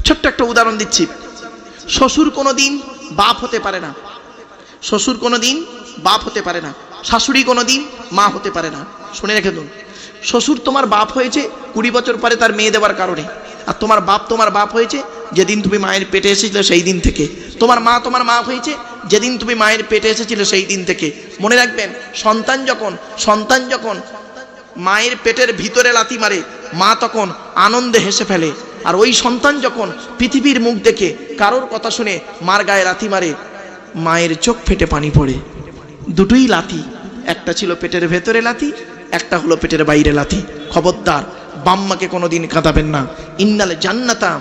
ছোট্ট একটা উদাহরণ দিচ্ছি। শ্বশুর কোনোদিন বাপ হতে পারে না, শ্বশুর কোনোদিন বাপ হতে পারে না, শাশুড়ি কোনোদিন মা হতে পারে না। শুনে রেখে দিন, শ্বশুর তোমার বাপ হয়েছে 20 বছর পরে তার মেয়ে দেওয়ার কারণে, আর তোমার বাপ হয়েছে যেদিন তুমি মায়ের পেটে এসেছিলে সেই দিন থেকে। তোমার মা হয়েছে যেদিন তুমি মায়ের পেটে এসেছিলে সেই দিন থেকে। মনে রাখবেন, সন্তান যখন মায়ের পেটের ভিতরে লাথি মারে, মা তখন আনন্দে হেসে ফেলে। আর ওই সন্তান যখন পৃথিবীর মুখ দেখে কারোর কথা শুনে মার গায়ে লাথি মারে, মায়ের চোখ ফেটে পানি পড়ে। দুটোই লাথি, একটা ছিল পেটের ভেতরে লাথি, একটা হলো পেটের বাইরে লাথি। খবরদার, বাম্মাকে কোনোদিন কাঁদাবেন না। ইন্নাল জান্নাতা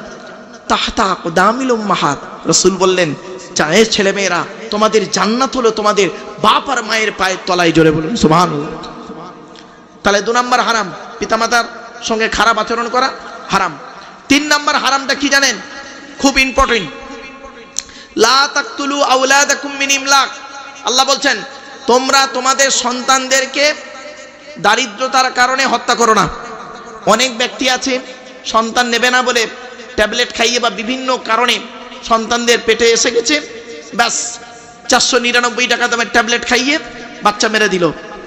তাহতা আকদামিল উম্মাহাত, রাসূল বললেন, চায়ের ছেলে মেয়েরা, তোমাদের জান্নাত হলো তোমাদের বাপ আর মায়ের পায়ের তলায়। জোরে বলুন সুবহানাল্লাহ। তাহলে 2 নম্বর হারাম, পিতামাতার সঙ্গে খারাপ আচরণ করা হারাম। 3 নম্বর হারামটা কি জানেন? খুব ইম্পর্টেন্ট। লা তাকতুলু আওলাদাকুম মিন ইমলাক। আল্লাহ বলছেন, তোমরা তোমাদের সন্তানদেরকে দারিদ্রতার কারণে হত্যা করো না। অনেক ব্যক্তি আছে সন্তান নেবে না বলে ট্যাবলেট খাইয়ে বা বিভিন্ন কারণে সন্তানদের পেটে এসে গেছে, ব্যাস 499 টাকা দামের ট্যাবলেট খাইয়ে বাচ্চা মেরে দিল।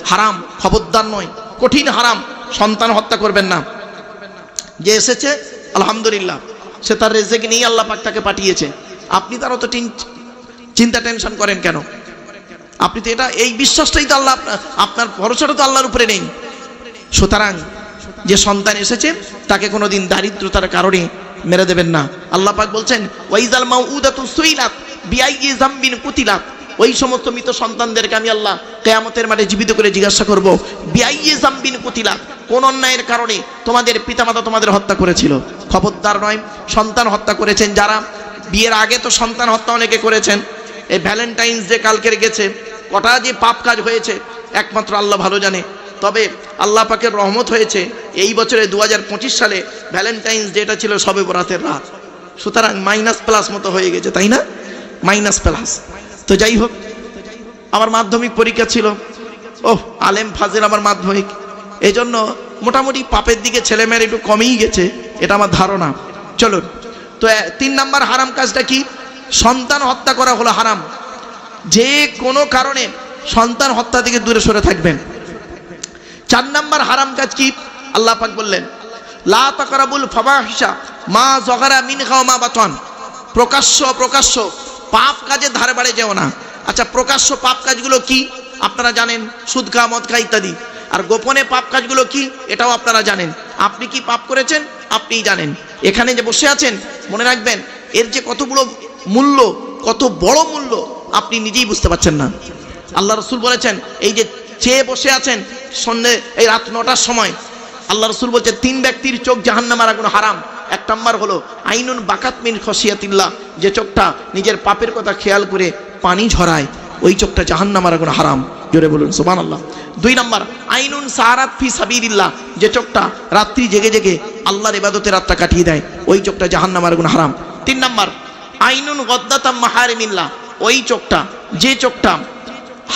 হারাম, খবরদার নয়, কঠিন হারাম। সন্তান হত্যা করবেন না। যে এসেছে আলহামদুলিল্লাহ, সে তার রেজেক নিয়ে আল্লাহ পাক তাকে পাঠিয়েছে। আপনি তার অত চিন্তা টেনশন করেন কেন? আপনি তো এটা, এই বিশ্বাসটাই তো আল্লাহ, আপনার ভরসাটা তো আল্লাহর উপরে নেই। সুতরাং যে সন্তান এসেছে তাকে কোনোদিন দারিদ্রতার কারণে মেরে দেবেন না। আল্লাহ পাক বলছেন, ওয়াইজাল মাউউদাতু সুইলাত বিআইয়ি যামবিন কুতিলাত। ওই সমস্ত মৃত সন্তানদেরকে আমি আল্লাহ কিয়ামতের মাঠে জীবিত করে জিজ্ঞাসা করব, বিআইয়ি যামবিন কুতিলাত, কোন অন্যায়ের কারণে তোমাদের পিতামাতা তোমাদের হত্যা করেছিল। খবরদার নয়, সন্তান হত্যা করেছেন যারা, বিয়ের আগে তো সন্তান হত্যা অনেকে করেছেন। এই ভ্যালেন্টাইন্স ডে কালকের গেছে, কটা যে পাপ কাজ হয়েছে একমাত্র আল্লাহ ভালো জানে। তবে আল্লাহ পাকের রহমত হয়েছে, এই বছরে 2025 সালে ভ্যালেন্টাইন্স ডেটা ছিল শবে বরাতের রাত। সুতরাং মাইনাস+ মতো হয়ে গেছে, তাই না? মাইনাস+। তো যাই হোক, আমার মাধ্যমিক পরীক্ষা ছিল, আলেম ফাজেল আমার মাধ্যমিক, এই জন্য মোটামুটি পাপের দিকে ছেলেমেয়ের একটু কমেই গেছে, এটা আমার ধারণা। চলুন, তো 3 নম্বর হারাম কাজটা কি? সন্তান হত্যা করা হলো হারাম। যে কোনো কারণে সন্তান হত্যা থেকে দূরে সরে থাকবেন। 4 নম্বর হারাম কাজ কি? আল্লাহ পাক বললেন, লা তাকরাবুল ফাওয়াহিশা মা যাহারা মিনহা ওয়া মা বাতান। প্রকাশ্য পাপ কাজের ধারে বাড়ে যেও না। আচ্ছা, প্রকাশ্য পাপ কাজগুলো কি আপনারা জানেন? সুদ খাওয়া, মদ খাওয়া ইত্যাদি। আর গোপনে পাপ কাজগুলো কি এটাও আপনারা জানেন। আপনি কি পাপ করেছেন আপনিই জানেন। এখানে যে বসে আছেন, মনে রাখবেন, এর যে কতগুলো মূল্য, কত বড় মূল্য আপনি নিজেই বুঝতে পারছেন না। আল্লাহ রাসূল বলেছেন, এই যে চেয়ে বসে আছেন সন্ধ্যে এই রাত 9টার সময়, আল্লাহ রাসূল বলছেন 3 ব্যক্তির চোখ জাহান্নামের আগুনে হারাম। 1 নম্বর হলো আইনুন বাকাত মিন খসিয়াতিল্লাহ, যে চোখটা নিজের পাপের কথা খেয়াল করে পানি ঝরায়, ওই চোখটা জাহান্নামের আগুনে হারাম। জোরে বলুন সুবহানাল্লাহ। 2 নম্বর আইনুন সারাত ফি সাবিলিল্লাহ, যে চোখটা রাত্রি জেগে জেগে আল্লাহর ইবাদতে রাতটা কাটিয়ে দেয়, ওই চোখটা জাহান্নামের আগুনে হারাম। 3 নম্বর আইনুন গদ্দাতাম মাহারিমিল্লাহ, ওই চোখটা, যে চোখটা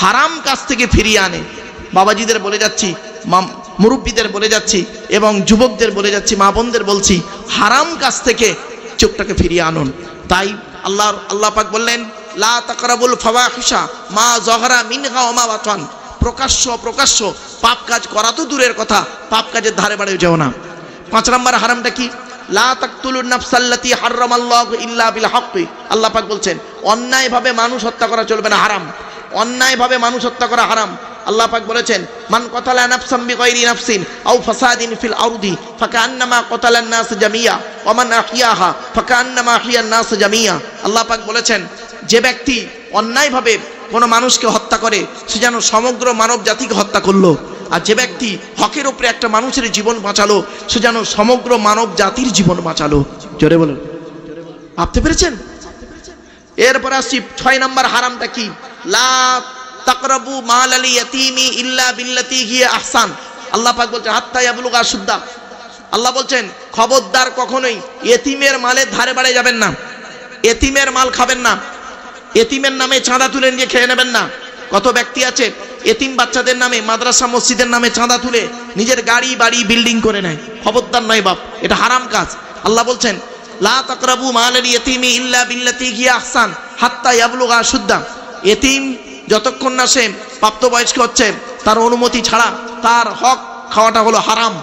হারাম কাজ থেকে ফিরিয়ে আনে। বাবাজিদের বলে যাচ্ছি, মুরব্বীদের বলে যাচ্ছি, এবং যুবকদের বলে যাচ্ছি, মা বোনদের বলছি, হারাম কাজ থেকে চোখটাকে ফিরিয়ে আনুন। তাই আল্লাহ পাক বললেন, লা তাকরাবুল ফাওয়াহিশা মা যাহারা মিনহা ওয়া মা বাতান। প্রকাশ্য পাপ কাজ করা তো দূরের কথা, পাপ কাজের ধারে বাড়ে যেও না। 5 নম্বর হারামটা কি? লা তাকতুলুন নাফসাল্লাতী হারামাল্লাহু ইল্লা বিল হক্কি। আল্লাহ পাক বলছেন, অন্যায়ভাবে মানুষ হত্যা করা চলবে না, হারাম। অন্যায়ভাবে মানুষ হত্যা করা হারাম। আল্লাহ পাক বলেছেন, মান কতালা নাফসাম বিগাইরি নাফসিন আও ফাসাদিন ফিল আরদি ফাকান্নামা কতালান নাস জামিয়া ওয়া মান আহইয়াহা ফাকান্নামা আহইয়ান নাস জামিয়া। আল্লাহ পাক বলেছেন, যে ব্যক্তি অন্যায়ভাবে কোনো মানুষকে হত্যা করে, সে যেন সমগ্র মানব জাতিকে হত্যা করলো। আর যে ব্যক্তি হকের উপরে একটা মানুষের জীবন বাঁচালো, সে যেন সমগ্র মানব জাতির জীবন বাঁচালো। জোরে বলুন, ভাবতে পেরেছেন? এরপর আসছি 6 নম্বর হারামটা কি? লা তাকরাবু মালাল ইয়াতীমি ইল্লা বিল্লাতী হিয়া আহসান। আল্লাহ পাক বলছেন, হাত্তা ইয়াবলুগা আশুদ্দাহ। আল্লাহ বলছেন, খবরদার কখনোই এতিমের মালের ধারে বাড়ে যাবেন না, এতিমের মাল খাবেন না, এতিমের নামে চাঁদা তুলে নিয়ে খেয়ে নেবেন না। কত ব্যক্তি আছে এতিম বাচ্চাদের নামে, মাদ্রাসা মসজিদের নামে চাঁদা তুলে নিজের গাড়ি বাড়ি বিল্ডিং করে নেয়। খবরদার নয় বাপ, এটা হারাম কাজ। আল্লাহ বলছেন, লা তাকরাবু মালাল ইয়াতীমি ইল্লা বিল্লাতী হিয়া আহসান হাত্তা ইয়াবলুগা আশুদ্দা। এতিম যতক্ষণ না সে প্রাপ্তবয়স্ক হচ্ছে তার অনুমতি ছাড়া তার হক খাওয়াটা হলো হারাম।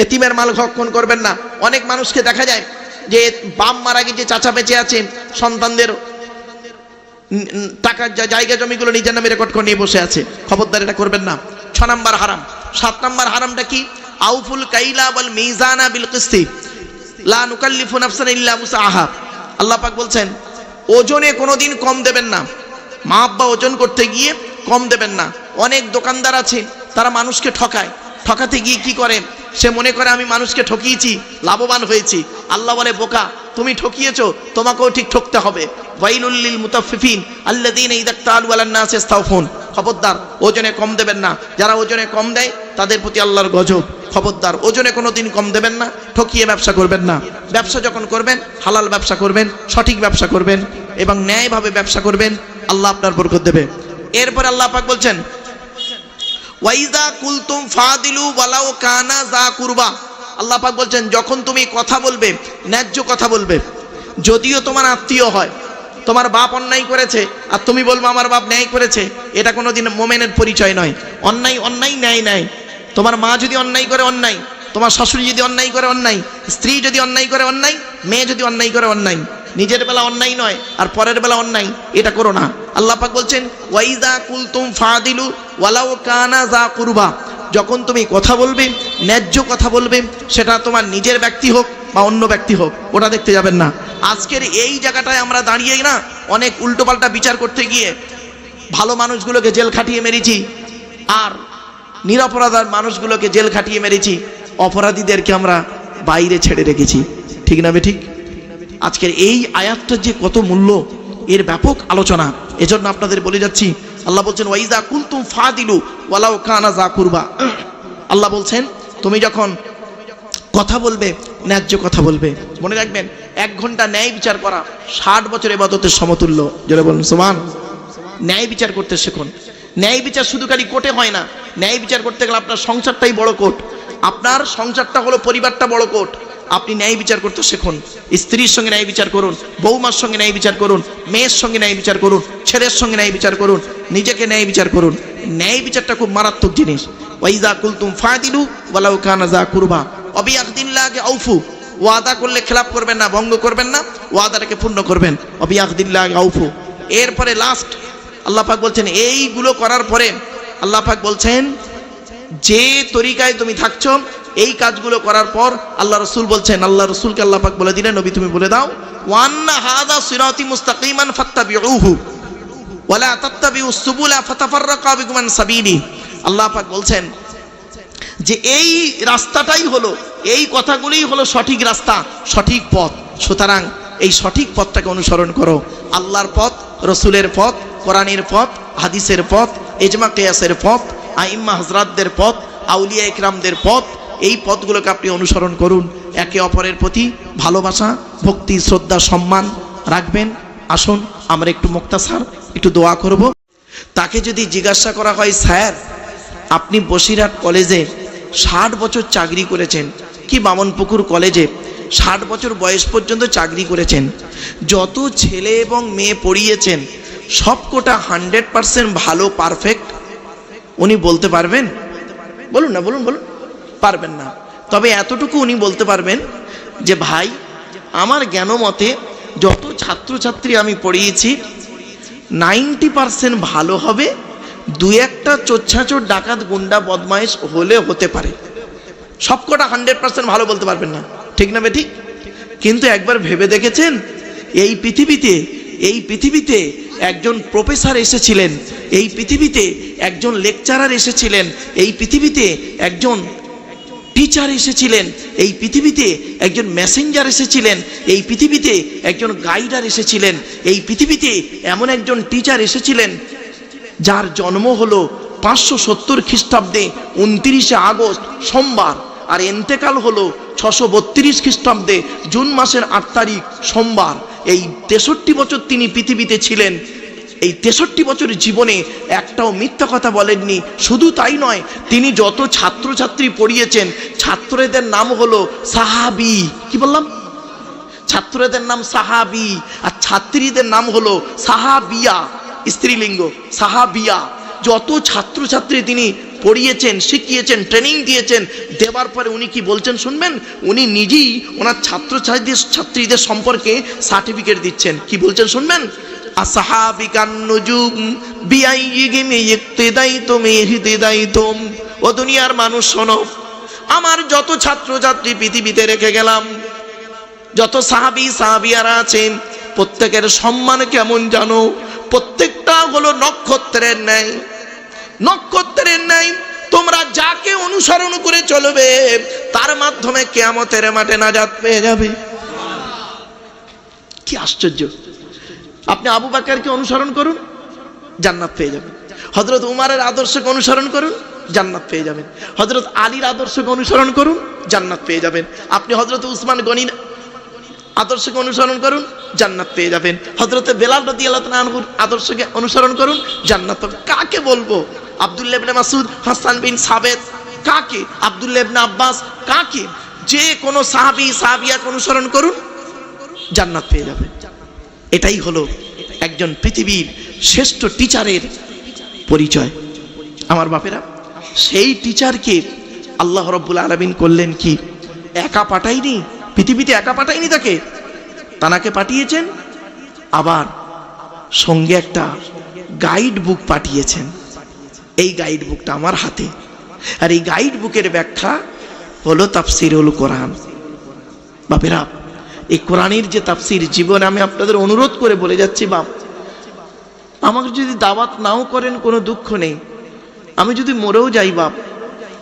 এতিমের মাল ভক্ষণ করবেন না। অনেক মানুষকে দেখা যায় যে বাপ মারা গিয়ে চাচা বেঁচে আছে, সন্তানদের টাকার জায়গা জমিগুলো নিজের নামে রেকর্ড করে নিয়ে বসে আছে। খবরদার, এটা করবেন না। 6 নম্বর হারাম। 7 নম্বর হারামটা কি? আউফুল কাইলা ওয়াল মিজানা বিল কিসতি লা নুকাল্লিফু নাফসান ইল্লা উসআহা। আল্লাহ পাক বলছেন ওজনে কোনোদিন কম দেবেন না। মা আব্বা ওজন করতে গিয়ে কম দেবেন না। অনেক দোকানদার আছে তারা মানুষকে ঠকায়, ঠকাতে গিয়ে কি করে, সে মনে করে আমি মানুষকে ঠকিয়েছি, লাভবান হয়েছি। আল্লাহ বলে বোকা, তুমি ঠকিয়েছো, তোমাকেও ঠিক ঠকতে হবে। ওয়াইলুল লিল মুতাফফিফিন আল্লাযীনা ইযা ইক্তালু আলান নাসি ইস্তাওফুন। খবরদার, ওজনে কম দেবেন না। যারা ওজনে কম দেয় তাদের প্রতি আল্লাহর গজব। খবরদার, ওজনে কোনোদিন কম দেবেন না, ঠকিয়ে ব্যবসা করবেন না। ব্যবসা যখন করবেন হালাল ব্যবসা করবেন, সঠিক ব্যবসা করবেন এবং ন্যায়ভাবে ব্যবসা করবেন, আল্লাহ আপনার বরকত দেবে। এরপর আল্লাহ পাক বলছেন ওয়াইদা কুলতুম ফাদিলু ওয়ালাউ কানা যা কুরবা। আল্লাহ পাক বলছেন যখন তুমি কথা বলবে ন্যায্য কথা বলবে, যদিও তোমার আত্মীয় হয়। তোমার বাপ অন্যায় করেছে আর তুমি বলবো আমার বাপ ন্যায় করেছে, এটা কোনোদিন মোমেনের পরিচয় নয়। অন্যায় অন্যায়, ন্যায় ন্যায়। তোমার মা যদি অন্যায় করে অন্যায়, তোমার শাশুড়ি যদি অন্যায় করে অন্যায়, স্ত্রী যদি অন্যায় করে অন্যায়, মেয়ে যদি অন্যায় করে অন্যায়। নিজের বেলা অন্যায় নয় আর পরের বেলা অন্যায়, এটা করো না। আল্লাহ পাক বলছেন ওয়াইদা কুলতুম ফাদিলু ওয়ালাউ কানা যা কুরবা। যখন তুমি কথা বলবে ন্যায্য কথা বলবে, সেটা তোমার নিজের ব্যক্তি হোক বা অন্য ব্যক্তি হোক, ওটা দেখতে যাবেন না। আজকের এই জায়গাটায় আমরা দাঁড়িয়ে না অনেক উল্টোপাল্টা বিচার করতে গিয়ে ভালো মানুষগুলোকে জেল খাটিয়ে মেরেছি আর নিরপরাধ মানুষগুলোকে জেল খাটিয়ে মেরেছি, অপরাধীদেরকে আমরা বাইরে ছেড়ে রেখেছি। ঠিক না বেঠিক? আজকের এই আয়াতটার যে কত মূল্য, এর ব্যাপক আলোচনা। এজন্য আপনাদের বলে যাচ্ছি, আল্লাহ বলছেন ওয়াইজা কুলতুম ফাদিলু ওয়ালাউ কানা যা কুরবা। আল্লাহ বলছেন তুমি যখন কথা বলবে ন্যায্য কথা বলবে। মনে রাখবেন 1 ঘন্টা ন্যায় বিচার করা 60 বছর ইবাদতের সমতুল্য। যারা বলুন সুবহান। ন্যায় বিচার করতে শিখুন। ন্যায় বিচার শুধু খালি কোর্টে হয় না। ন্যায় বিচার করতে গেলে আপনার সংসারটাই বড় কোর্ট। আপনার সংসারটা হলো পরিবারটা বড় কোর্ট। আপনি ন্যায় বিচার করতে শিখুন। স্ত্রীর সঙ্গে ন্যায় বিচার করুন, বৌমার সঙ্গে ন্যায় বিচার করুন, মেয়ের সঙ্গে ন্যায় বিচার করুন, ছেলের সঙ্গে ন্যায় বিচার করুন, নিজেকে ন্যায় বিচার করুন। ন্যায় বিচারটা খুব মারাত্মক জিনিস। ওয়াইজা কুলতুম ফাদিলু ওয়ালাউ কানা যা কুরবা অবিয়াকদিল্লাহি আউফু। ওয়াদা করলে খেলাপ করবেন না, ভঙ্গ করবেন না, ওয়াদাটাকে পূর্ণ করবেন। অবিয়াকদিল্লাহি আউফু। এরপরে লাস্ট আল্লাহ পাক বলছেন এইগুলো করার পরে আল্লাহ পাক বলছেন যে তরিকায় তুমি থাকছো এই কাজগুলো করার পর আল্লাহ রসুল বলছেন, আল্লাহ রসুলকে আল্লাহ পাক বলে দিলেন নবী তুমি বলে দাও ওয়ান্না হাযা সিরাতি মুস্তাকিমান ফাত্তাবিউহু ওয়ালা তাত্তাবিউস সুবুলা ফাতাফাররাকা বিকুম আন সাবিলি। আল্লাহ পাক বলছেন যে এই রাস্তাটাই হলো, এই কথাগুলোই হলো সঠিক রাস্তা, সঠিক পথ। সুতরাং এই সঠিক পথটাকে অনুসরণ করো। আল্লাহর পথ, রসুলের পথ, কোরআনের পথ, হাদিসের পথ, ইজমা কিয়াসের পথ, আইম্মা হযরতদের পথ, আউলিয়া ইকরামদের পথ, এই পথগুলোকে আপনি অনুসরণ করুন। একে অপরের প্রতি ভালোবাসা, ভক্তি, শ্রদ্ধা, সম্মান রাখবেন। আসুন আমরা একটু মুক্তাসার একটু দোয়া করব। তাকে যদি জিজ্ঞাসা করা হয় স্যার আপনি বসিরহাট কলেজে 60 বছর চাকরি করেছেন, কি বামনপুকুর কলেজে 60 বছর বয়স পর্যন্ত চাকরি করেছেন, যত ছেলে এবং মেয়ে পড়িয়েছেন সবকটা 100% ভালো পারফেক্ট, উনি বলতে পারবেন? বলুন না, বলুন বলুন। পারবেন না। তবে এতটুকু উনি বলতে পারবেন যে ভাই আমার জ্ঞান মতে যত ছাত্রছাত্রী আমি পড়িয়েছি 90% ভালো হবে, 2-1টা চোচ্ছাচোর ডাকাত গুন্ডা বদমাইশ হলে হতে পারে। সবকটা 100% ভালো বলতে পারবেন না। ঠিক না বেঠিক? কিন্তু একবার ভেবে দেখেছেন এই পৃথিবীতে একজন প্রফেসর এসেছিলেন, এই পৃথিবীতে একজন লেকচারার এসেছিলেন, এই পৃথিবীতে একজন টিচার এসেছিলেন, এই পৃথিবীতে একজন মেসেঞ্জার এসেছিলেন, এই পৃথিবীতে একজন গাইডার এসেছিলেন, এই পৃথিবীতে এমন একজন টিচার এসেছিলেন যার জন্ম হলো 570 খ্রিস্টাব্দে 29শে আগস্ট সোমবার, আর এন্তেকাল হলো 632 খ্রিস্টাব্দে জুন মাসের 8 তারিখ সোমবার। এই 63 বছর তিনি পৃথিবীতে ছিলেন। এই 63 বছরের জীবনে একটাও মিথ্যা কথা বলেননি। শুধু তাই নয়, তিনি যত ছাত্রছাত্রী পড়িয়েছেন ছাত্রদের নাম হলো সাহাবী। কি বললাম? ছাত্রদের নাম সাহাবি, আর ছাত্রীদের নাম হলো সাহাবিয়া, স্ত্রীলিঙ্গ সাহাবিয়া। যত ছাত্রছাত্রী তিনি পড়িয়েছেন, শিখিয়েছেন, ট্রেনিং দিয়েছেন, দেওয়ার পরে উনি কি বলছেন শুনবেন? উনি নিজেই ওনার ছাত্রীদের সম্পর্কে সার্টিফিকেট দিচ্ছেন। কি বলছেন শুনবেন? আসহাবিকান নুজুম বিআইয়িহিম ইক্তিদাইতুম ইহতিদাইতুম। ও দুনিয়ার মানুষ শোনো, আমার যত ছাত্রছাত্রী পৃথিবীতে রেখে গেলাম, যত সাহাবী সাহাবিয়ারা আছেন, প্রত্যেকের সম্মান কেমন জানো? প্রত্যেকটা হলো নক্ষত্রের ন্যায়, নক্ষত্রের ন্যায়। তোমরা যাকে অনুসরণ করে চলবে তার মাধ্যমে কিয়ামতের মাঠে নাজাত পেয়ে যাবে। কি আশ্চর্য! আপনি আবু বকরকে অনুসরণ করুন, জান্নাত পেয়ে যাবেন। হযরত উমরের আদর্শকে অনুসরণ করুন, জান্নাত পেয়ে যাবেন। হযরত আলীর আদর্শকে অনুসরণ করুন, জান্নাত পেয়ে যাবেন। আপনি হযরত উসমান গনির আদর্শকে অনুসরণ করুন, জান্নাত পেয়ে যাবেন। হযরত বেলাল রাদিয়াল্লাহু তাআলা আনহুর আদর্শকে অনুসরণ করুন, জান্নাত পাবেন। কাকে বলবো? আব্দুল্লাহ ইবনে মাসউদ, হাসান বিন সাবেত, কাকে? আব্দুল্লাহ ইবনে আব্বাস, কাকে? যে কোনো সাহাবী সাহাবিয়াকে অনুসরণ করুন, জান্নাত পেয়ে যাবেন। এটাই হলো একজন পৃথিবীর শ্রেষ্ঠ টিচারের পরিচয়। আমার বাপেরা, সেই টিচারকে আল্লাহ রাব্বুল আলামিন করলেন কি? একা পাঠায়নি, পৃথিবীতে একা পাঠায়নি তাকে, তানাকে পাঠিয়েছেন, আবার সঙ্গে একটা গাইড বুক পাঠিয়েছেন। এই গাইড বুকটা আমার হাতে, আর এই গাইড বুকের ব্যাখ্যা হলো তাফসিরুল কোরআন। বাপেরা, এই কোরআনের যে তাফসির, জীবনে আমি আপনাদের অনুরোধ করে বলে যাচ্ছি, বাপ, আমাকে যদি দাওয়াত নাও করেন কোনো দুঃখ নেই, আমি যদি মরেও যাই বাপ,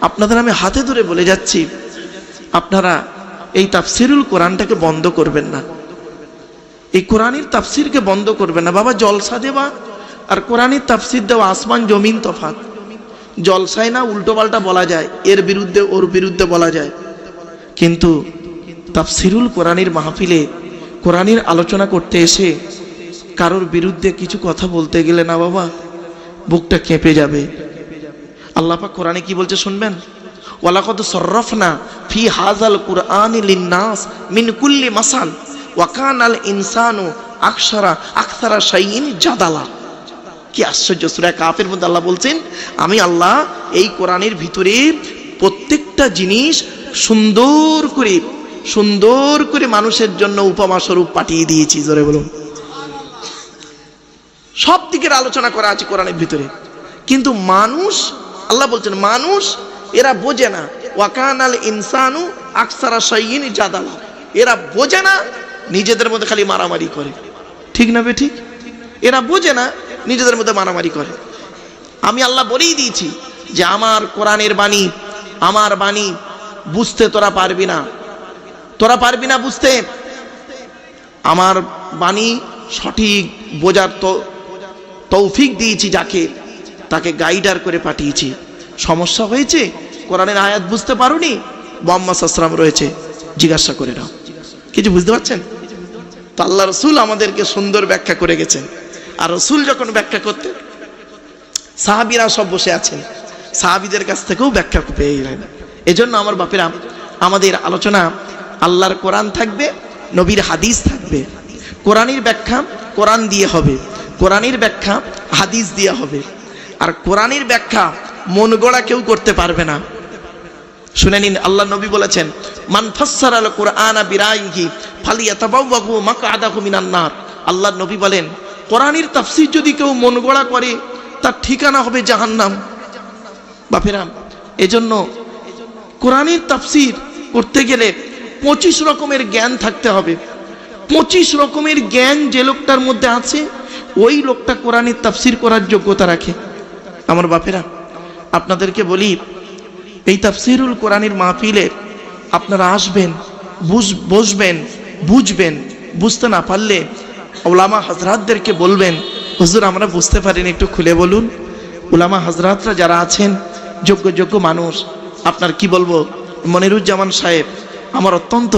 আপনাদের আমি হাতে ধরে বলে যাচ্ছি, আপনারা এই তাফসিরুল কোরআনটাকে বন্ধ করবেন না, এই কোরআনের তাফসিরকে বন্ধ করবেন না। বাবা, জলসা দেওয়া আর কোরআনের তাফসির দেওয়া আসমান জমিন তফাৎ। জলসায় না উল্টো পাল্টা বলা যায়, এর বিরুদ্ধে ওর বিরুদ্ধে বলা যায়, কিন্তু তাফসিরুল কোরআনের মাহফিলে কোরআনের আলোচনা করতে এসে কারোর বিরুদ্ধে কিছু কথা বলতে গেলে না বাবা, বুকটা কেঁপে যাবে। আল্লাহ পাক কোরআনে কি বলছে শুনবেন? ওয়ালাকাদ সাররাফনা ফি হাযাল কুরআনি লিন-নাস মিন কুল্লি মাসাল ওয়া কানাল ইনসানু আকসারা শাইইন জাদালা। কি আশ্চর্য! সূরা কাফের মধ্যে আল্লাহ বলছেন, আমি আল্লাহ এই কোরআনের ভিতরে প্রত্যেকটা জিনিস সুন্দর করে মানুষের জন্য উপমা স্বরূপ পাঠিয়ে দিয়েছি। জোরে বলুন। সব দিকের আলোচনা করা আছে কোরআনের ভিতরে, কিন্তু মানুষ, আল্লাহ বলছেন মানুষ এরা বোঝে না। ওয়াকানাল ইনসানু আকসারা শাইইন জাদালা। এরা বোঝে না, নিজেদের মধ্যে খালি মারামারি করে। ঠিক না বে ঠিক? এরা বোঝে না, নিজেদের মধ্যে মারামারি করে। আমি আল্লাহ বলেই দিয়েছি যে আমার কোরআনের বাণী, আমার বাণী বুঝতে তোরা পারবি না বুঝতে। আমার বাণী সঠিক বোঝার তৌফিক দিয়েছি যাকে, তাকে গাইডার করে পাঠিয়েছি। সমস্যা হয়েছে, কোরআনের আয়াত বুঝতে পারোনি, মুহাম্মদ সাল্লাল্লাহু আলাইহি ওয়াসাল্লাম রয়েছে, জিজ্ঞাসা করে নাও। কিছু বুঝতে পারছেন তো? আল্লাহ রাসূল আমাদেরকে সুন্দর ব্যাখ্যা করে গেছেন। আর রাসূল যখন ব্যাখ্যা করতেন, সাহাবীরা সব বসে আছেন, সাহাবীদের কাছ থেকেও ব্যাখ্যা পেয়ে গেলেন। এজন্য আমার বাপেরা, আমাদের আলোচনা আল্লাহর কোরআন থাকবে, নবীর হাদিস থাকবে। কোরআনের ব্যাখ্যা কোরআন দিয়ে হবে, কোরআনের ব্যাখ্যা হাদিস দিয়ে হবে। আর কোরআনের ব্যাখ্যা মন গড়া কেউ করতে পারবে না। শুনে নিন, আল্লাহ নবী বলেছেন, মান ফাসসারাল কুরআনা বিরাইহি ফালিয়াতাবাওয়াহু মাকআদাহু মিনান নার। আল্লাহ নবী বলেন, কোরআনের তাফসীর যদি কেউ মন গড়া করে, তার ঠিকানা হবে জাহান্নাম। বাপেরা, এজন্য কোরআনের তাফসীর করতে গেলে 25 রকমের জ্ঞান থাকতে হবে। 25 রকমের জ্ঞান যে লোকটার মধ্যে আছে, ওই লোকটা কোরআনের তাফসীর করার যোগ্যতা রাখে। আমার বাপেরা, আপনাদেরকে বলি, এই তাফসীরুল কোরআনের মাহফিলে আপনারা আসবেন, বসবেন, বুঝবেন। বুঝতে না পারলে উলামা হযরতদেরকে বলবেন, হুজুর আমরা বুঝতে পারিনি, একটু খুলে বলুন। উলামা হযরতরা যারা আছেন, যোগ্য মানুষ, আপনার কি বলবো, মনিরুজ্জামান সাহেব আমার অত্যন্ত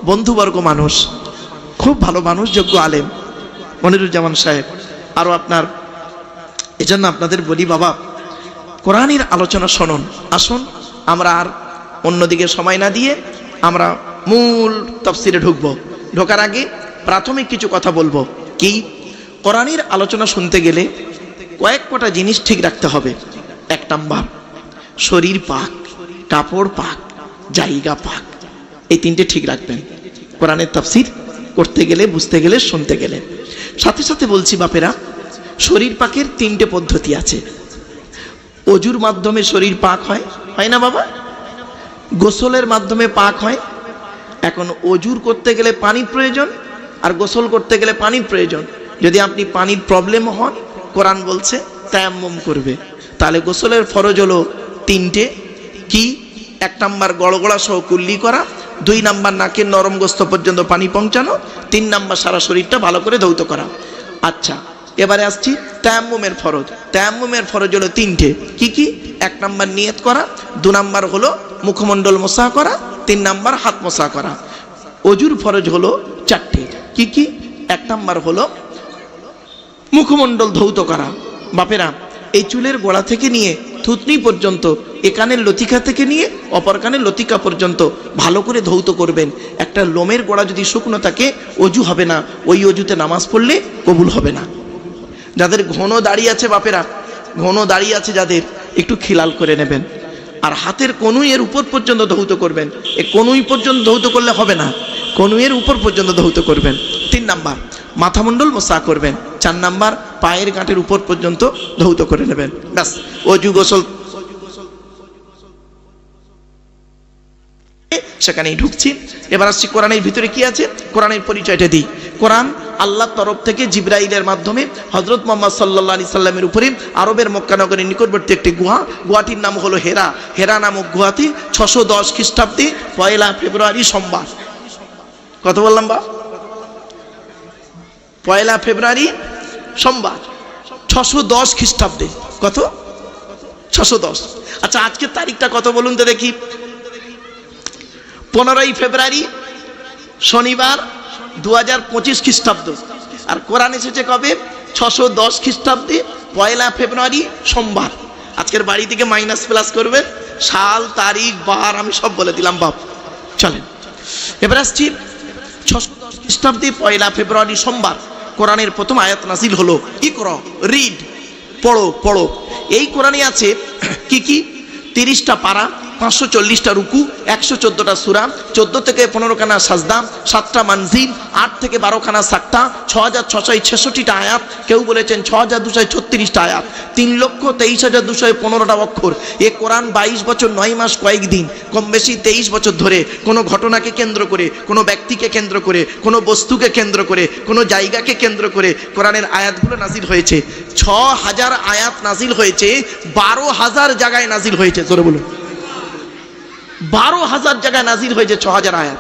বন্ধুবর্গ মানুষ, খুব ভালো মানুষ, যোগ্য আলেম মনিরুজ্জামান সাহেব। আরও আপনার, এজন্য আপনাদের বলি বাবা, কোরআনের আলোচনা শুনুন। আসুন, আমরা আর অন্যদিকে সময় না দিয়ে আমরা মূল তাফসিরে ঢুকবো। ঢোকার আগে প্রাথমিক কিছু কথা বলবো। কি? কোরআনের আলোচনা শুনতে গেলে কয়েক কটা জিনিস ঠিক রাখতে হবে। 1 নাম্বার, শরীর পাক, কাপড় পাক, জায়গা পাক, এই 3টে ঠিক রাখবেন কোরআনের তাফসীর করতে গেলে, বুঝতে গেলে, শুনতে গেলে। সাথে সাথে বলছি বাপেরা, শরীর পাকের 3টে পদ্ধতি আছে। অজুর মাধ্যমে শরীর পাক হয়, হয় না বাবা? গোসলের মাধ্যমে পাক হয়। এখন অজুর করতে গেলে পানির প্রয়োজন, আর গোসল করতে গেলে পানির প্রয়োজন। যদি আপনি পানির প্রবলেম হন, কোরআন বলছে তায়াম্মুম করবে। তাহলে গোসলের ফরজ হলো 3টে। কি? 1 নাম্বার গড়গড়া সহ কুল্লি করা, 2 নাম্বার নাকের নরম গোস্ত পর্যন্ত পানি পৌঁছানো, 3 নাম্বার সারা শরীরটা ভালো করে ধৌত করা। আচ্ছা, এবারে আসছি তায়াম্মুমের ফরজ। তায়াম্মুমের ফরজ হলো 3টে। কি কি? 1 নাম্বার নিয়ত করা, 2 নাম্বার হলো মুখমণ্ডল মোসা করা, 3 নাম্বার হাত মোসা করা। অজুর ফরজ হলো 4টে। কি কি? 1 নাম্বার হলো মুখমণ্ডল ধৌত করা। বাপেরা, এই চুলের গোড়া থেকে নিয়ে থুতনি পর্যন্ত, এ কানের লতিকা থেকে নিয়ে অপর কানের লতিকা পর্যন্ত ভালো করে ধৌত করবেন। একটা লোমের গোড়া যদি শুকনো থাকে, অজু হবে না, ওই অজুতে নামাজ পড়লে কবুল হবে না। যাদের ঘন দাড়ি আছে বাপেরা, ঘন দাড়ি আছে যাদের, একটু খেয়াল করে নেবেন। আর হাতের কনুইয়ের উপর পর্যন্ত ধৌত করবেন। এই কনুই পর্যন্ত ধৌত করলে হবে না, কনুইয়ের উপর পর্যন্ত ধৌত করবেন। 3 নাম্বার মাথামণ্ডল মোসা করবেন। 4 নাম্বার পায়ের গাঁটের উপর পর্যন্ত ধৌত করে নেবেন। ব্যাস, অজু গোসল সেখানেই ঢুকছি। এবার আসছি কোরআনের ভিতরে কি আছে, কোরআনের পরিচয়টা দিই। কোরআন আল্লাহর তরফ থেকে জিবরাইলের মাধ্যমে হযরত মুহাম্মদ সাল্লাল্লাহু আলাইহি সাল্লামের উপরে আরবের মক্কা নগরের নিকটবর্তী একটি গুহা, গুহাটির নাম হলো হেরা। হেরা নামক গুহাতে 610 খ্রিস্টাব্দে 1 ফেব্রুয়ারি সোমবার, কত বললাম বা? 1 ফেব্রুয়ারি সোমবার 610 খ্রিস্টাব্দে। কত? 610। আচ্ছা, আজকের তারিখটা কত বলুন তো দেখি? 15 ফেব্রুয়ারি শনিবার 2025 খ্রিস্টাব্দ। আর কোরআন এসেছে কবে? 610 খ্রিস্টাব্দে 1 ফেব্রুয়ারি সোমবার। আজকের বাড়ি থেকে মাইনাস প্লাস করবেন, সাল, তারিখ, বার আমি সব বলে দিলাম বাপ। চলেন এবার আসছি 610 খ্রিস্টাব্দে 1 ফেব্রুয়ারি সোমবার কোরআনের প্রথম আয়াত নাজিল হলো। ইকরা, রিড, পড়ো পড়ো। এই কোরআনে আছে কি কি? 30টা পারা, 540টা রুকু, 114টা সূরা, 14 থেকে 15 খানা সাজদা, 7টা মানজিল, 8 থেকে 12 খানা সাক্তা, 6666টা আয়াত, কেউ বলেছেন 6236টা আয়াত, 3,23,215টা অক্ষর। এ কোরআন 22 বছর 9 মাস কয়েকদিন, কম বেশি 23 বছর ধরে কোনো ঘটনাকে কেন্দ্র করে, কোনো ব্যক্তিকে কেন্দ্র করে, কোনো বস্তুকে কেন্দ্র করে, কোনো জায়গাকে কেন্দ্র করে কোরআনের আয়াতগুলো নাজিল হয়েছে। 6000 আয়াত নাজিল হয়েছে, 12,000 জায়গায় নাজিল হয়েছে। জোরে বলুন, 12,000 জায়গায় নাজিল হয়েছে 6000 আয়াত।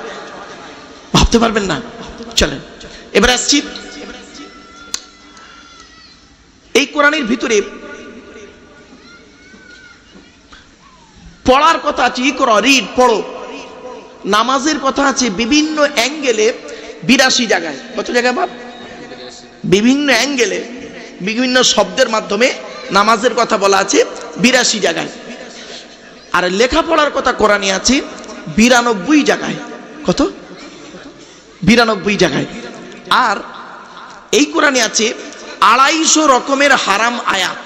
ভাবতে পারবেন না? চলেন এবার আসছি এই কোরআনের ভিতরে পড়ার কথা আছে। ইকরা, রিড, পড়ো। নামাজের কথা আছে বিভিন্ন অ্যাঙ্গেলে 82 জায়গায়। কত জায়গায় বাপ? বিভিন্ন অ্যাঙ্গেলে বিভিন্ন শব্দের মাধ্যমে নামাজের কথা বলা আছে 82 জায়গায়। আর লেখাপড়ার কথা কোরআনে আছে 92 জায়গায়। কত? 92 জায়গায়। আর এই কোরআনে আছে 250 রকমের হারাম আয়াত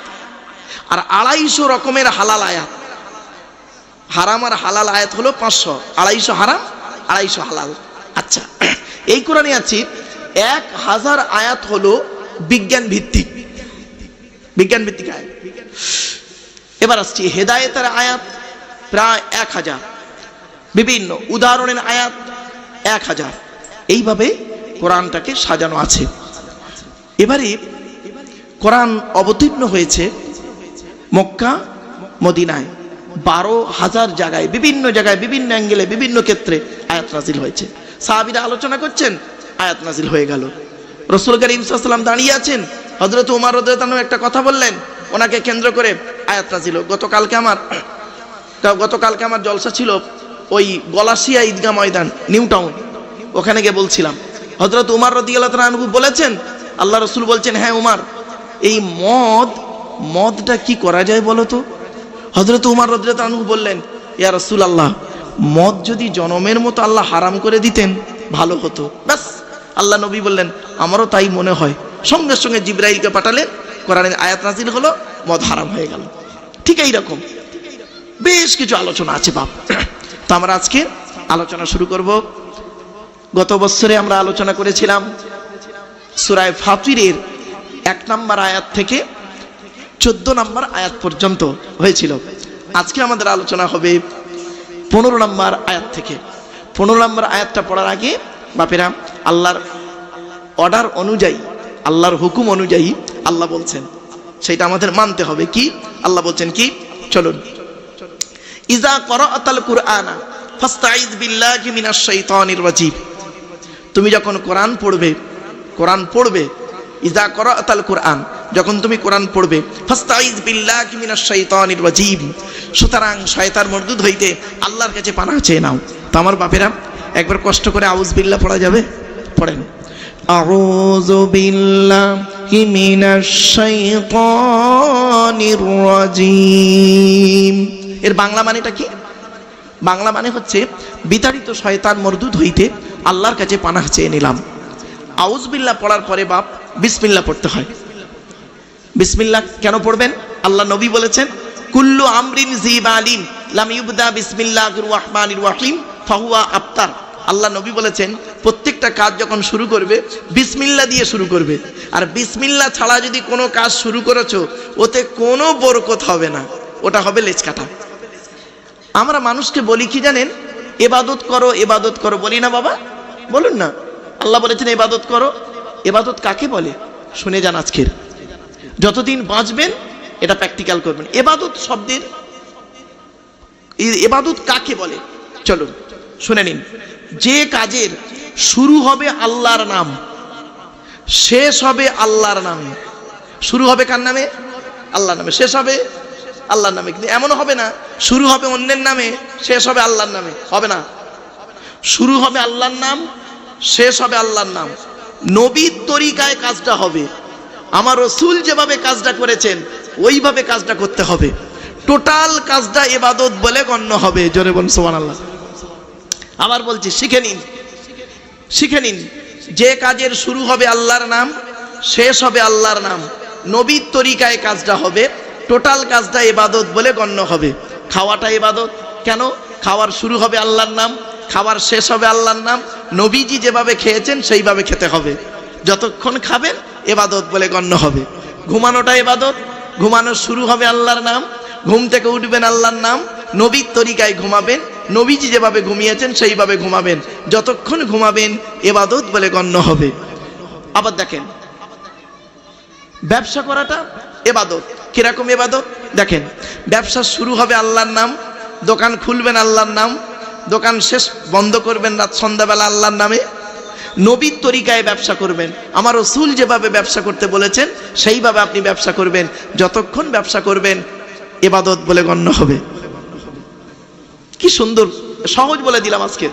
আর 250 রকমের হালাল আয়াত। হারাম আর হালাল আয়াত হলো 500, 250 হারাম, 250 হালাল। আচ্ছা, এই কোরআনে আছে 1000 আয়াত হলো বিজ্ঞান ভিত্তিক, বিজ্ঞান ভিত্তিক আয়াত। এবার আসছি হেদায়েতের আয়াত প্রায় 1000, বিভিন্ন উদাহরণের আয়াত 1000। এইভাবে কোরআনটাকে সাজানো আছে। এবারে কোরআন অবতীর্ণ হয়েছে মক্কা মদিনায়, 12,000 জায়গায়, বিভিন্ন জায়গায়, বিভিন্ন অ্যাঙ্গেলে, বিভিন্ন ক্ষেত্রে আয়াত নাজিল হয়েছে। সাহাবীরা আলোচনা করছেন, আয়াত নাজিল হয়ে গেল। রাসূল করিম সাল্লাল্লাহু আলাইহি ওয়াসাল্লাম দাঁড়িয়ে আছেন, হযরত ওমর রাদিয়াল্লাহু আনহু একটা কথা বললেন, ওনাকে কেন্দ্র করে আয়াত নাজিল। গতকালকে আমার জলসা ছিল ওই গলাশিয়া ঈদগাহ ময়দান, নিউ টাউন, ওখানে গিয়ে বলছিলাম হযরত ওমর রাদিয়াল্লাহু আনহু বলেছেন, আল্লাহ রাসূল বলছেন, হ্যাঁ ওমর, এই মদটা কি করা যায় বলো তো? হযরত ওমর রাদিয়াল্লাহু আনহু বললেন, ইয়া রাসূলুল্লাহ, মদ যদি জনমের মতো আল্লাহ হারাম করে দিতেন ভালো হতো। ব্যাস, আল্লাহ নবী বললেন আমারও তাই মনে হয়। সঙ্গে সঙ্গে জিবরাইলকে পাঠালেন, কোরআনের আয়াত নাজিল হলো, মদ হারাম হয়ে গেল। ঠিক এইরকম বেশ কিছু আলোচনা আছে বাপ। তো আমরা আজকে আলোচনা শুরু করব। গত বছরে আমরা আলোচনা করেছিলাম সূরা ফাতিরের 1 নম্বর আয়াত থেকে 14 নম্বর আয়াত পর্যন্ত হয়েছিল। আজকে আমাদের আলোচনা হবে 15 নম্বর আয়াত থেকে। 15 নম্বর আয়াতটা পড়ার আগে বাপেরা আল্লাহর অর্ডার অনুযায়ী, আল্লাহর হুকুম অনুযায়ী আল্লাহ বলছেন, সেটা আমাদের মানতে হবে। কি আল্লাহ বলছেন? কি চলুন, ইজা করাআতাল কুরআনা ফাস্তাইজ বিল্লাহি মিনাশ শাইতানির রাজিম। তুমি যখন কোরআন পড়বে, ইজা করাআতাল কুরআন, যখন তুমি কোরআন পড়বে, ফাস্তাইজ বিল্লাহি মিনাশ শাইতানির রাজিম, সুতরাং শয়তান মরদুদ হইতে আল্লাহর কাছে পানাহ চেয়ে নাও। তো আমার বাপেরা একবার কষ্ট করে আউযু বিল্লাহ পড়া যাবে? পড়েন, আউযু বিল্লাহি মিনাশ শাইতানির রাজিম। এর বাংলা মানেটা কি? বাংলা মানে হচ্ছে বিতাড়িত শয়তান মরদুদ হইতে আল্লাহর কাছে পানাহ চেয়ে নিলাম। আউযু বিল্লাহ পড়ার পরে বাপ বিসমিল্লাহ পড়তে হয়। বিসমিল্লাহ কেন পড়বেন? আল্লাহ নবী বলেছেন, কুল্লু আমরিন জিবালিন লাম ইউবদা বিসমিল্লাহির রহমানির রহিম ফাহুয়া আফতার। আল্লাহ নবী বলেছেন, প্রত্যেকটা কাজ যখন শুরু করবে বিসমিল্লাহ দিয়ে শুরু করবে। আর বিসমিল্লাহ ছাড়া যদি কোনো কাজ শুরু করেছো, ওতে কোনো বরকত হবে না, ওটা হবে লেজ কাটা। আমরা মানুষকে বলি কি জানেন? ইবাদত করো, ইবাদত করো, বলি না বাবা? বলুন না। আল্লাহ বলেছেন ইবাদত করো। ইবাদত কাকে বলে শুনে যান আজকের। যতদিন বাঁচবেন এটা প্র্যাকটিক্যাল করবেন। ইবাদত শব্দের ইবাদত কাকে বলে চলুন শুনে নিন। যে কাজের শুরু হবে আল্লাহর নাম, শেষ হবে আল্লাহর নামে। শুরু হবে কার নামে? আল্লাহর নামে। শেষ হবে আল্লাহর নামে। কিন্তু এমন হবে না শুরু হবে অন্যের নামে, শেষ হবে আল্লাহর নামে, হবে না। শুরু হবে আল্লাহর নাম, শেষ হবে আল্লাহর নাম। নবীর তরিকায় কাজটা হবে, আমার রাসূল যেভাবে কাজটা করেছেন ওইভাবে কাজটা করতে হবে। টোটাল কাজটা ইবাদত বলে গণ্য হবে। জোরে বলুন সুবহানাল্লাহ। আবার বলছি, শিখে নিন। যে কাজের শুরু হবে আল্লাহর নাম, শেষ হবে আল্লাহর নাম, নবীর তরিকায় কাজটা হবে, টোটাল কাজটা ইবাদত বলে গণ্য হবে। খাওয়াটা ইবাদত কেন? খাওয়ার শুরু হবে আল্লাহর নাম, খাওয়ার শেষ হবে আল্লাহর নাম। নবীজি যেভাবে খেয়েছেন সেইভাবে খেতে হবে। যতক্ষণ খাবেন ইবাদত বলে গণ্য হবে। ঘুমানোটা ইবাদত, ঘুমানোর শুরু হবে আল্লাহর নাম, ঘুম থেকে উঠবেন আল্লাহর নাম, নবীর তরিকায় ঘুমাবেন, নবীজি যেভাবে ঘুমিয়েছেন সেইভাবে ঘুমাবেন। যতক্ষণ ঘুমাবেন ইবাদত বলে গণ্য হবে। আবার দেখেন, ব্যবসা করাটা ইবাদত। কিরকম ইবাদত? দেখেন, ব্যবসা শুরু হবে আল্লাহর নাম, দোকান খুলবেন আল্লাহর নাম, দোকান শেষ বন্ধ করবেন রাত সন্ধ্যাবেলা আল্লাহর নামে। নবীর তরিকায় ব্যবসা করবেন, আমার রাসূল যেভাবে ব্যবসা করতে বলেছেন সেইভাবে আপনি ব্যবসা করবেন। যতক্ষণ ব্যবসা করবেন ইবাদত বলে গণ্য হবে। কি সুন্দর সহজ বলে দিলাম আজকে।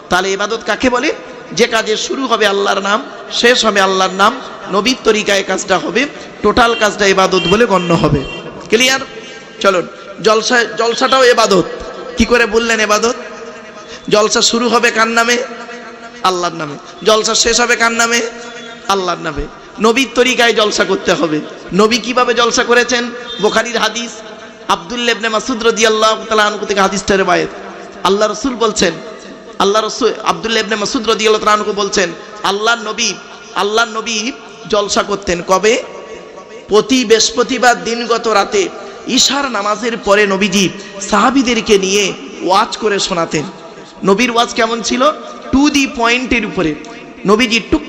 তাহলে ইবাদত কাকে বলে? যে কাজের শুরু হবে আল্লাহর নাম, শেষ হবে আল্লাহর নাম, নবীর তরিকায় কাজটা হবে, টোটাল কাজটা ইবাদত বলে গণ্য হবে। ক্লিয়ার? চলুন, জলসাটাও ইবাদত। কি করে বললেন ইবাদত? জলসা শুরু হবে কার নামে? আল্লাহর নামে। জলসা শেষ হবে কার নামে? আল্লাহর নামে। নবীর তরিকায় জলসা করতে হবে। নবী কিভাবে জলসা করেছেন? বুখারীর হাদিস, আব্দুল্লাহ ইবনে মাসউদ রাদিয়াল্লাহু তাআলা আনহু থেকে হাদিসটা রবায়েত। আল্লাহ রাসূল বলছেন, আব্দুল্লাহ ইবনে মাসউদ রাদিয়াল্লাহু তাআলা আনহু বলছেন, আল্লাহর নবী জলসা করতেন কবে? প্রতি বৃহস্পতিবার দিনগত রাতে ঈশার নামাজের পরে নবীজি সাহাবীদেরকে নিয়ে ওয়াজ করে শোনাতেন। নবীর ওয়াজ কেমন ছিল? টু দি পয়েন্টের উপরে। নবীজি টুক